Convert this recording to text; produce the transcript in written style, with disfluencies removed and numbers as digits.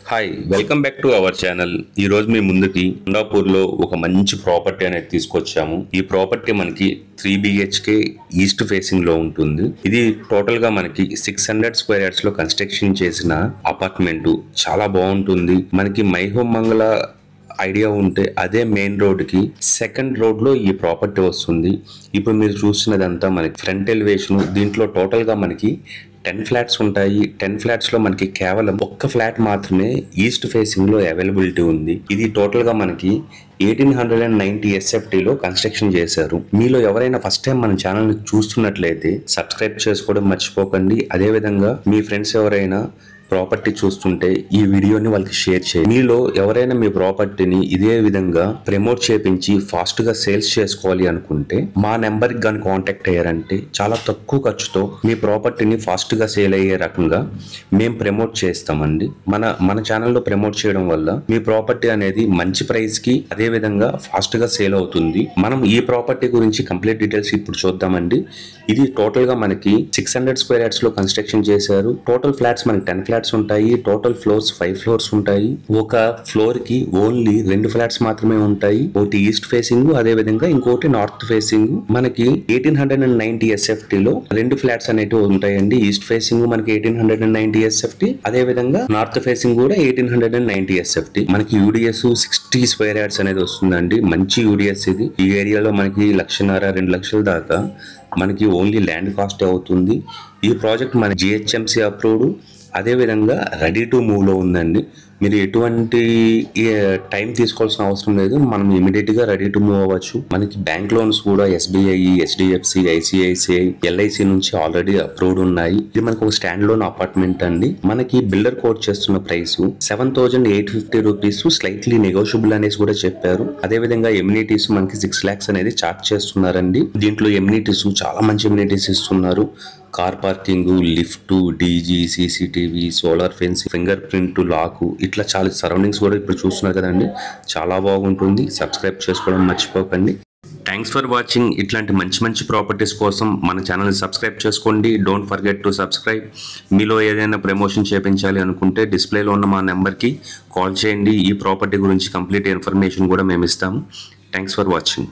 Hi welcome back to our channel. ఈ రోజు మీ ముందుకి కొండాపూర్ లో ఒక మంచి ప్రాపర్టీ అనేది తీసుకొచ్చాము. ఈ ప్రాపర్టీ మనకి 3 BHK ఈస్ట్ ఫేసింగ్ లో ఉంటుంది. ఇది టోటల్ గా మనకి 600 స్క్వేర్ యార్డ్స్ లో కన్స్ట్రక్షన్ చేసిన అపార్ట్మెంట్. చాలా బాగుంటుంది. మనకి మైహోమ్ మంగళ ఐడియా ఉంటే అదే మెయిన్ రోడ్ కి సెకండ్ రోడ్ లో ఈ ప్రాపర్టీ వస్తుంది. ఇప్పుడు మీరు చూస్తున్నదంతా మనకి ఫ్రంట్ ఎలివేషన్. దీంట్లో టోటల్ గా మనకి 10 ఫ్లాట్స్ ఉంటాయి. 10 ఫ్లాట్స్ లో మనకి కేవలం ఒక్క ఫ్లాట్ మాత్రమే ఈస్ట్ ఫేసింగ్ లో అవైలబిలిటీ ఉంది. ఇది టోటల్ గా మనకి 1890 SFT లో కన్స్ట్రక్షన్ చేశారు. మీలో ఎవరైనా ఫస్ట్ టైం మన ఛానల్ ని చూస్తున్నట్లయితే సబ్స్క్రైబ్ చేసుకోవడం మర్చిపోకండి. అదే విధంగా మీ ఫ్రెండ్స్ ఎవరైనా ప్రాపర్టీ చూస్తుంటే ఈ వీడియోని వాళ్ళకి షేర్ చేయండి. మీలో ఎవరైనా మీ ప్రాపర్టీని ఇదే విధంగా ప్రమోట్ చేపించి ఫాస్ట్ గా సేల్స్ చేసుకోవాలి అనుకుంటే మా నెంబర్ కి గాని కాంటాక్ట్ అయ్యారంటే చాలా తక్కువ ఖర్చుతో మీ ప్రాపర్టీని ఫాస్ట్ గా సేల్ అయ్యే రకంగా మేము ప్రమోట్ చేస్తామండి. మన ఛానల్లో ప్రమోట్ చేయడం వల్ల మీ ప్రాపర్టీ అనేది మంచి ప్రైస్ కి అదే విధంగా ఫాస్ట్ గా సేల్ అవుతుంది. మనం ఈ ప్రాపర్టీ గురించి కంప్లీట్ డీటెయిల్స్ ఇప్పుడు చూద్దామండి. ఇది టోటల్ గా మనకి 600 స్క్వేర్ యార్డ్స్ లో కన్స్ట్రక్షన్ చేశారు. టోటల్ ఫ్లాట్స్ మనకి 10 ఫ్లాట్స్ ఉంటాయి. టోటల్ ఫ్లోర్స్ 5 ఫ్లోర్స్ ఉంటాయి. ఒక ఫ్లోర్ కి ఓన్లీ 2 ఫ్లాట్స్ మాత్రమే ఉంటాయి. ఒకటి ఈస్ట్ ఫేసింగ్, అదే విధంగా ఇంకోటి నార్త్ ఫేసింగ్. మనకి 1890 SFT లో 2 ఫ్లాట్స్ అనేవి ఉంటాయండి. ఈస్ట్ ఫేసింగ్ మనకి 1890 SFT, అదే విధంగా నార్త్ ఫేసింగ్ కూడా 1890 SFT. మనకి యూడిఎస్ 60 స్క్వేర్ యార్డ్స్ అనేది వస్తుందండి. మంచి యూడిఎస్ ఇది. ఈ ఏరియాలో మనకి 1,50,000 2 లక్షల దాకా మనకి ఓన్లీ ల్యాండ్ కాస్ట్ అవుతుంది. ఈ ప్రాజెక్ట్ మన GHMC అప్రూవ్డ్, అదే విధంగా రెడీ టు మూవ్ లో ఉందండి. మీరు ఎటువంటి టైం తీసుకోవాల్సిన అవసరం లేదు. మనం ఇమీడియట్ గా రెడీ టు మూవ్ అవ్వచ్చు. మనకి బ్యాంక్ లోన్స్ కూడా SBI, HDFC, ICICI, LIC నుంచి ఆల్రెడీ అప్రూవ్డ్ ఉన్నాయి. ఇది మనకు ఒక స్టాండ్ లోన్ అపార్ట్మెంట్ అండి. మనకి బిల్డర్ కోట్ చేస్తున్న ప్రైస్ 7,850 రూపీస్, స్లైట్లీ నెగోషియబుల్ అనేసి కూడా చెప్పారు. అదే విధంగా ఎమ్యూనిటీస్ మనకి 6 lakhs అనేది చార్జ్ చేస్తున్నారండి. దీంట్లో ఎమ్యూనిటీస్ చాలా మంచి ఎమ్యూనిటీస్ ఇస్తున్నారు. Car parking, lift, DG, CCTV, solar fence, finger print lock, ఇట్లా చాలా సరౌండింగ్స్ కూడా ఇప్పుడు చూస్తున్నారు కదండి. చాలా బాగుంటుంది. సబ్స్క్రైబ్ చేసుకోవడం మర్చిపోకండి. Thanks for watching. ఇట్లాంటి మంచి మంచి ప్రాపర్టీస్ కోసం మన ఛానల్ని సబ్స్క్రైబ్ చేసుకోండి. Don't forget to subscribe. మీలో ఏదైనా ప్రమోషన్ చేయించాలి అనుకుంటే డిస్ప్లేలో ఉన్న మా నెంబర్కి కాల్ చేయండి. ఈ ప్రాపర్టీ గురించి కంప్లీట్ ఇన్ఫర్మేషన్ కూడా మేము ఇస్తాము. Thanks for watching.